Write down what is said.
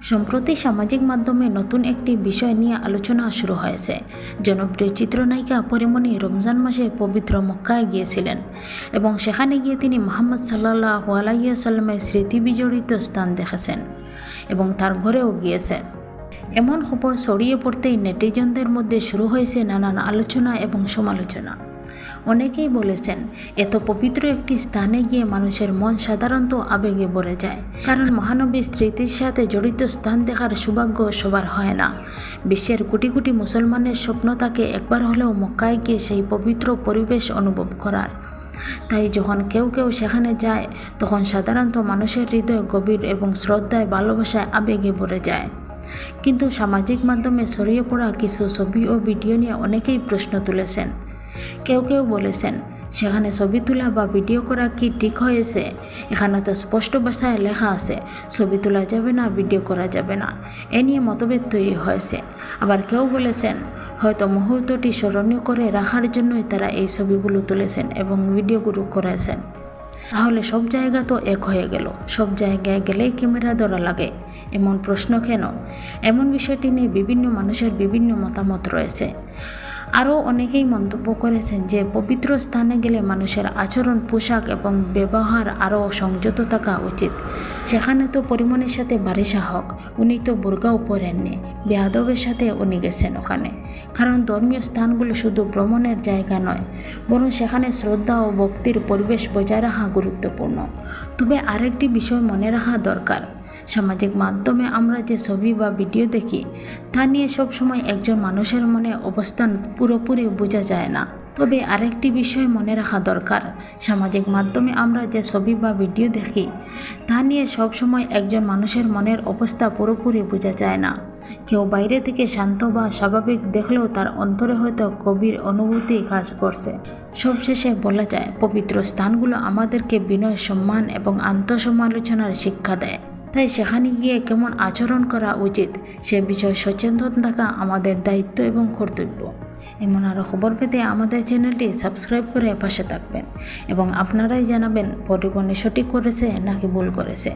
সম্প্রতি সামাজিক মাধ্যমে নতুন একটি বিষয় নিয়ে আলোচনা শুরু হয়েছে। জনপ্রিয় চিত্রনায়িকা পরিমণি রমজান মাসে পবিত্র মক্কায় গিয়েছিলেন এবং সেখানে গিয়ে তিনি মুহাম্মদ সাল্লাল্লাহু আলাইহি ওয়াসাল্লামের স্মৃতি বিজড়িত স্থান দেখেছেন এবং তার ঘরেও গিয়েছেন। এমন খবর ছড়িয়ে পড়তেই নেটিজনদের মধ্যে শুরু হয়েছে নানান আলোচনা এবং সমালোচনা। অনেকেই বলেছেন, এত পবিত্র একটি স্থানে গিয়ে মানুষের মন সাধারণত আবেগে ভরে যায়, কারণ মহানবীর স্মৃতির সাথে জড়িত স্থান দেখার সৌভাগ্য সবার হয় না। বিশ্বের কোটি কোটি মুসলমানের স্বপ্ন থাকে একবার হলেও মক্কায় গিয়ে সেই পবিত্র পরিবেশ অনুভব করার। তাই যখন কেউ কেউ সেখানে যায়, তখন সাধারণত মানুষের হৃদয় গভীর এবং শ্রদ্ধায় ভালোবাসায় আবেগে ভরে যায়। কিন্তু সামাজিক মাধ্যমে ছড়িয়ে পড়া কিছু ছবি ও ভিডিও নিয়ে অনেকেই প্রশ্ন তুলেছেন। কেউ কেউ বলেছেন, সেখানে ছবি তোলা বা ভিডিও করা কি ঠিক হয়েছে? এখানে তো স্পষ্ট ভাষায় লেখা আছে ছবি তোলা যাবে না, ভিডিও করা যাবে না। এ নিয়ে মতভেদ তৈরি হয়েছে। আবার কেউ বলেছেন, হয়তো মুহূর্তটি স্মরণীয় করে রাখার জন্যই তারা এই ছবিগুলো তুলেছেন এবং ভিডিওগুলো করেছেন। তাহলে সব জায়গা তো এক হয়ে গেল, সব জায়গায় গেলেই ক্যামেরা ধরা লাগে, এমন প্রশ্ন কেন? এমন বিষয়টি নিয়ে বিভিন্ন মানুষের বিভিন্ন মতামত রয়েছে। আরও অনেকেই মন্তব্য করেছেন যে পবিত্র স্থানে গেলে মানুষের আচরণ, পোশাক এবং ব্যবহার আরও সংযত থাকা উচিত। সেখানে তো পরিমণির সাথে বারিশা হক, উনি তো বোরকাও পরেননি, বেয়াদবের সাথে উনি গেছেন ওখানে। কারণ ধর্মীয় স্থানগুলো শুধু ভ্রমণের জায়গা নয়, বরং সেখানে শ্রদ্ধা ও ভক্তির পরিবেশ বজায় রাখা গুরুত্বপূর্ণ। তবে আরেকটি বিষয় মনে রাখা দরকার, সামাজিক মাধ্যমে আমরা যে ছবি বা ভিডিও দেখি, তা নিয়ে সবসময় একজন মানুষের মনে অবস্থান পুরোপুরি বোঝা যায় না। তবে আরেকটি বিষয় মনে রাখা দরকার, সামাজিক মাধ্যমে আমরা যে ছবি বা ভিডিও দেখি, তা নিয়ে সবসময় একজন মানুষের মনের অবস্থা পুরোপুরি বোঝা যায় না। কেউ বাইরে থেকে শান্ত বা স্বাভাবিক দেখলেও তার অন্তরে হয়তো গভীর অনুভূতি কাজ করছে। সবশেষে বলা যায়, পবিত্র স্থানগুলো আমাদেরকে বিনয়, সম্মান এবং আত্মসমালোচনার শিক্ষা দেয়। তাই সেখানে গিয়ে কেমন আচরণ করা উচিত সে বিষয়ে সচেতন থাকা আমাদের দায়িত্ব এবং কর্তব্য। এমন আরও খবর পেতে আমাদের চ্যানেলটি সাবস্ক্রাইব করে পাশে থাকবেন এবং আপনারাই জানাবেন পরিমণি সঠিক করেছে নাকি ভুল করেছে।